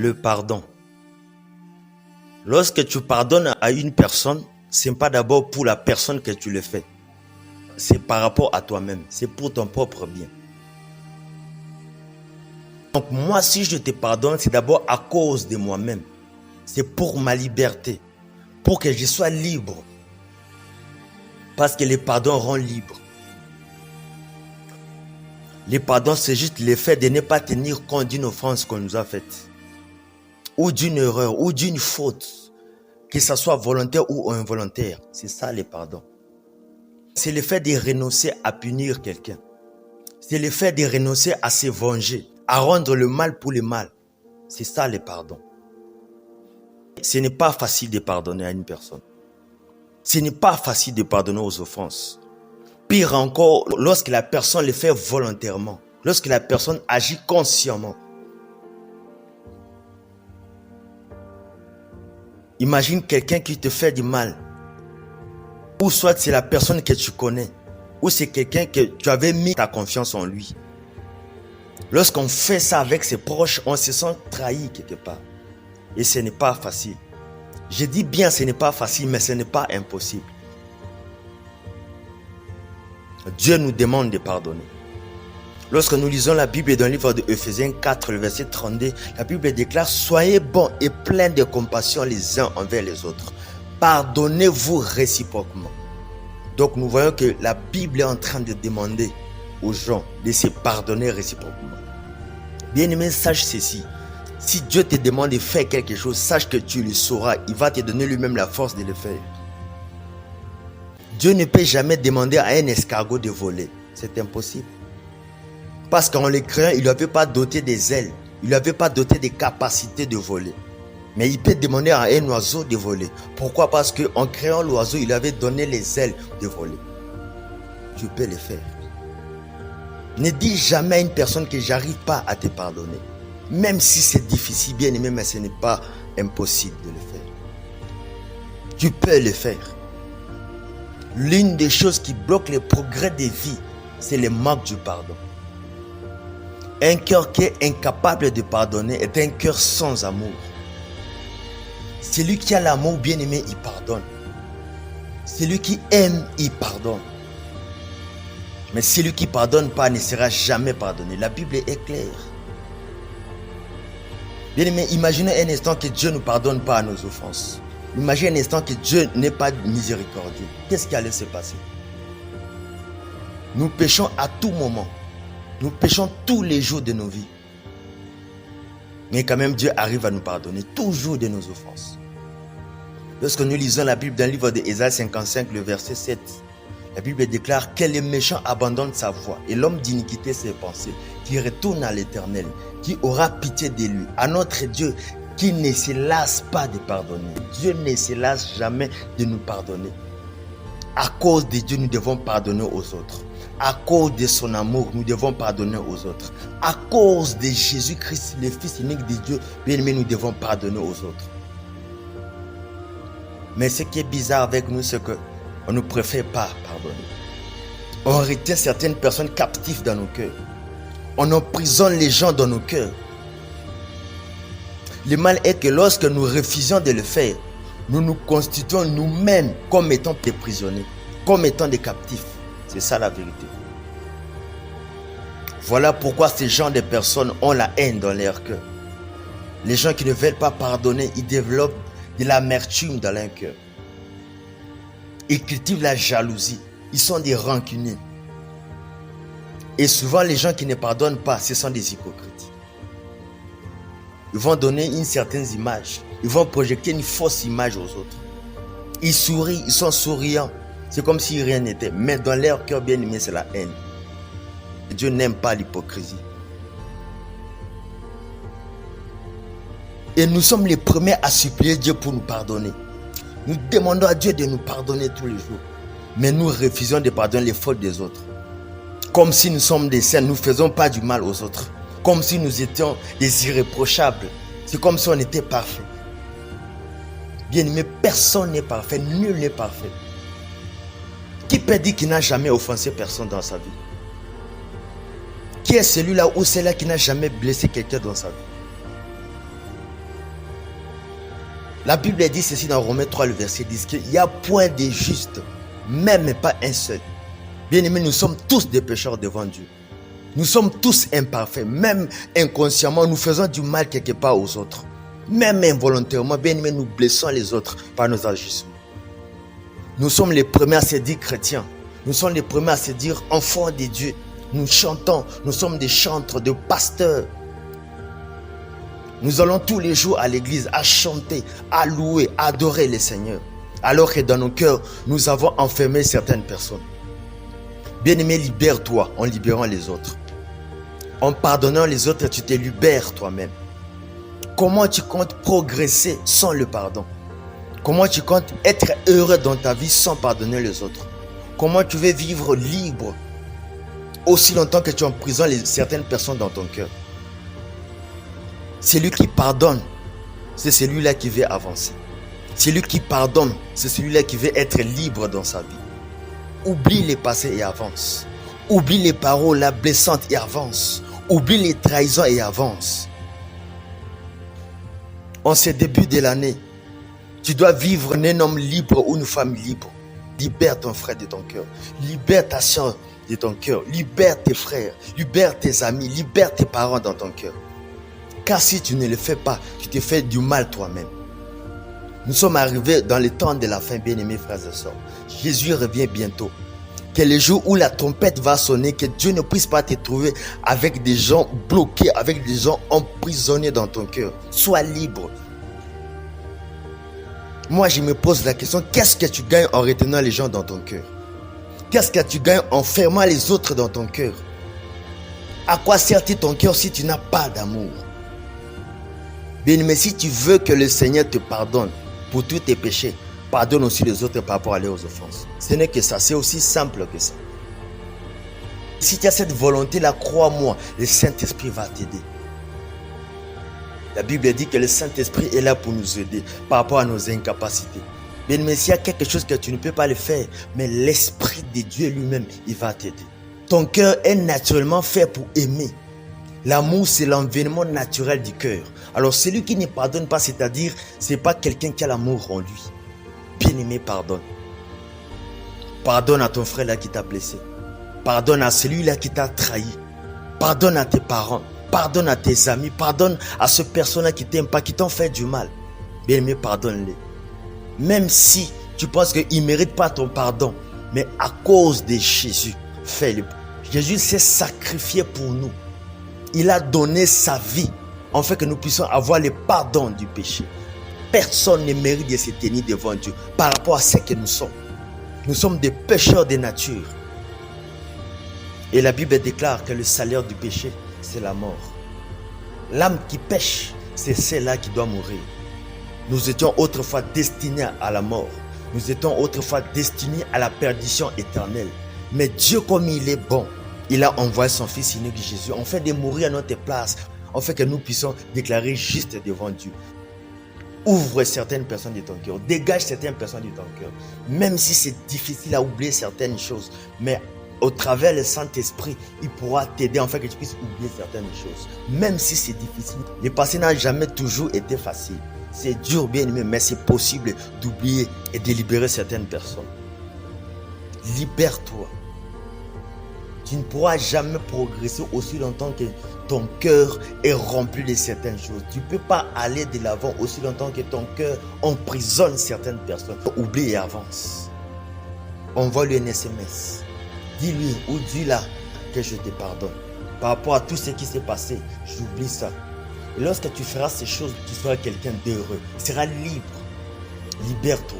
le pardon. Lorsque tu pardonnes à une personne, ce n'est pas d'abord pour la personne que tu le fais. C'est par rapport à toi-même. C'est pour ton propre bien. Donc moi, si je te pardonne, c'est d'abord à cause de moi-même. C'est pour ma liberté. Pour que je sois libre. Parce que le pardon rend libre. Le pardon, c'est juste le fait de ne pas tenir compte d'une offense qu'on nous a faite. Ou d'une erreur, ou d'une faute. Que ce soit volontaire ou involontaire. C'est ça le pardon. C'est le fait de renoncer à punir quelqu'un. C'est le fait de renoncer à se venger. À rendre le mal pour le mal. C'est ça le pardon. Ce n'est pas facile de pardonner à une personne. Ce n'est pas facile de pardonner aux offenses. Pire encore, lorsque la personne le fait volontairement. Lorsque la personne agit consciemment. Imagine quelqu'un qui te fait du mal. Ou soit c'est la personne que tu connais. Ou c'est quelqu'un que tu avais mis ta confiance en lui. Lorsqu'on fait ça avec ses proches, on se sent trahi quelque part. Et ce n'est pas facile. Je dis bien ce n'est pas facile, mais ce n'est pas impossible. Dieu nous demande de pardonner. Lorsque nous lisons la Bible dans le livre de Ephésiens 4, le verset 32, la Bible déclare « Soyez bons et pleins de compassion les uns envers les autres. Pardonnez-vous réciproquement. » Donc nous voyons que la Bible est en train de demander aux gens de se pardonner réciproquement. Bien-aimé, sache ceci. Si Dieu te demande de faire quelque chose, sache que tu le sauras. Il va te donner lui-même la force de le faire. Dieu ne peut jamais demander à un escargot de voler. C'est impossible. Parce qu'en le créant, il ne lui avait pas doté des ailes. Il ne lui avait pas doté des capacités de voler. Mais il peut demander à un oiseau de voler. Pourquoi? Parce qu'en créant l'oiseau, il avait donné les ailes de voler. Tu peux le faire. Ne dis jamais à une personne que j'arrive pas à te pardonner. Même si c'est difficile, bien aimé, mais ce n'est pas impossible de le faire. Tu peux le faire. L'une des choses qui bloque le progrès des vies, c'est le manque du pardon. Un cœur qui est incapable de pardonner est un cœur sans amour. Celui qui a l'amour, bien aimé, il pardonne. Celui qui aime, il pardonne. Mais celui qui ne pardonne pas ne sera jamais pardonné. La Bible est claire. Bien aimé, imaginez un instant que Dieu ne pardonne pas à nos offenses. Imaginez un instant que Dieu n'est pas miséricordieux. Qu'est-ce qui allait se passer? Nous péchons à tout moment. Nous péchons tous les jours de nos vies. Mais quand même, Dieu arrive à nous pardonner toujours de nos offenses. Lorsque nous lisons la Bible dans le livre d'Ésaïe 55, le verset 7, la Bible déclare que le méchant abandonne sa voie et l'homme d'iniquité ses pensées, qui retourne à l'Éternel, qui aura pitié de lui, à notre Dieu, qui ne se lasse pas de pardonner. Dieu ne se lasse jamais de nous pardonner. À cause de Dieu, nous devons pardonner aux autres. À cause de son amour, nous devons pardonner aux autres. À cause de Jésus-Christ, le Fils unique de Dieu, bien aimé, nous devons pardonner aux autres. Mais ce qui est bizarre avec nous, c'est qu'on ne préfère pas pardonner. On retient certaines personnes captives dans nos cœurs. On emprisonne les gens dans nos cœurs. Le mal est que lorsque nous refusons de le faire, nous nous constituons nous-mêmes comme étant des prisonniers, comme étant des captifs. C'est ça la vérité. Voilà pourquoi ces gens de personnes ont la haine dans leur cœur. Les gens qui ne veulent pas pardonner, ils développent de l'amertume dans leur cœur. Ils cultivent la jalousie. Ils sont des rancuniers. Et souvent, les gens qui ne pardonnent pas, ce sont des hypocrites. Ils vont donner une certaine image. Ils vont projeter une fausse image aux autres. Ils sourient, ils sont souriants. C'est comme si rien n'était. Mais dans leur cœur bien aimé, c'est la haine. Et Dieu n'aime pas l'hypocrisie. Et nous sommes les premiers à supplier Dieu pour nous pardonner. Nous demandons à Dieu de nous pardonner tous les jours. Mais nous refusons de pardonner les fautes des autres. Comme si nous sommes des saints, nous ne faisons pas du mal aux autres. Comme si nous étions des irréprochables. C'est comme si on était parfait. Bien aimé, personne n'est parfait, nul n'est parfait. Qui peut dire qu'il n'a jamais offensé personne dans sa vie? Qui est celui-là ou celle-là qui n'a jamais blessé quelqu'un dans sa vie? La Bible dit ceci dans Romains 3, le verset 10, qu'il n'y a point de juste, même pas un seul. Bien-aimés, nous sommes tous des pécheurs devant Dieu. Nous sommes tous imparfaits, même inconsciemment, nous faisons du mal quelque part aux autres. Même involontairement, bien-aimés, nous blessons les autres par nos agissements. Nous sommes les premiers à se dire chrétiens. Nous sommes les premiers à se dire enfants de Dieu. Nous chantons, nous sommes des chantres, des pasteurs. Nous allons tous les jours à l'église à chanter, à louer, à adorer le Seigneur. Alors que dans nos cœurs, nous avons enfermé certaines personnes. Bien-aimé, libère-toi en libérant les autres. En pardonnant les autres, tu te libères toi-même. Comment tu comptes progresser sans le pardon? Comment tu comptes être heureux dans ta vie sans pardonner les autres? Comment tu veux vivre libre aussi longtemps que tu emprisonnes certaines personnes dans ton cœur? Celui qui pardonne, c'est celui-là qui veut avancer. Celui qui pardonne, c'est celui-là qui veut être libre dans sa vie. Oublie les passés et avance. Oublie les paroles blessantes et avance. Oublie les trahisons et avance. En ce début de l'année, tu dois vivre un homme libre ou une femme libre. Libère ton frère de ton cœur. Libère ta soeur de ton cœur. Libère tes frères. Libère tes amis. Libère tes parents dans ton cœur. Car si tu ne le fais pas, tu te fais du mal toi-même. Nous sommes arrivés dans le temps de la fin, bien-aimés frères et sœurs. Jésus revient bientôt. Que le jour où la trompette va sonner, que Dieu ne puisse pas te trouver avec des gens bloqués, avec des gens emprisonnés dans ton cœur. Sois libre. Moi, je me pose la question, qu'est-ce que tu gagnes en retenant les gens dans ton cœur? Qu'est-ce que tu gagnes en fermant les autres dans ton cœur? À quoi sert-il ton cœur si tu n'as pas d'amour? Bien, mais si tu veux que le Seigneur te pardonne pour tous tes péchés, pardonne aussi les autres par rapport à leurs offenses. Ce n'est que ça, c'est aussi simple que ça. Si tu as cette volonté-là, crois-moi, le Saint-Esprit va t'aider. La Bible dit que le Saint-Esprit est là pour nous aider par rapport à nos incapacités. Bien, mais s'il y a quelque chose que tu ne peux pas le faire, mais l'Esprit de Dieu lui-même, il va t'aider. Ton cœur est naturellement fait pour aimer. L'amour, c'est l'environnement naturel du cœur. Alors, celui qui ne pardonne pas, c'est-à-dire, ce n'est pas quelqu'un qui a l'amour en lui. Bien-aimé, pardonne. Pardonne à ton frère là qui t'a blessé. Pardonne à celui-là qui t'a trahi. Pardonne à tes parents. Pardonne à tes amis. Pardonne à ce personne-là qui t'aime pas, qui t'ont fait du mal. Bien-aimé, pardonne-les. Même si tu penses qu'il ne mérite pas ton pardon, mais à cause de Jésus, fais-le. Jésus s'est sacrifié pour nous. Il a donné sa vie en fait que nous puissions avoir le pardon du péché. Personne ne mérite de se tenir devant Dieu par rapport à ce que nous sommes. Nous sommes des pécheurs de nature. Et la Bible déclare que le salaire du péché, c'est la mort. L'âme qui pêche, c'est celle-là qui doit mourir. Nous étions autrefois destinés à la mort. Nous étions autrefois destinés à la perdition éternelle. Mais Dieu, comme il est bon, il a envoyé son Fils unique Jésus, en fait de mourir à notre place, en fait que nous puissions déclarer juste devant Dieu. Ouvre certaines personnes de ton cœur, dégage certaines personnes de ton cœur, même si c'est difficile à oublier certaines choses, mais au travers du Saint-Esprit, il pourra t'aider en fait que tu puisses oublier certaines choses, même si c'est difficile. Le passé n'a jamais toujours été facile. C'est dur, bien aimé, mais c'est possible d'oublier et de libérer certaines personnes. Libère-toi. Tu ne pourras jamais progresser aussi longtemps que ton cœur est rempli de certaines choses. Tu ne peux pas aller de l'avant aussi longtemps que ton cœur emprisonne certaines personnes. Oublie et avance. Envoie-lui un SMS. Dis-lui ou dis-la que je te pardonne. Par rapport à tout ce qui s'est passé, j'oublie ça. Et lorsque tu feras ces choses, tu seras quelqu'un d'heureux. Tu seras libre. Libère-toi.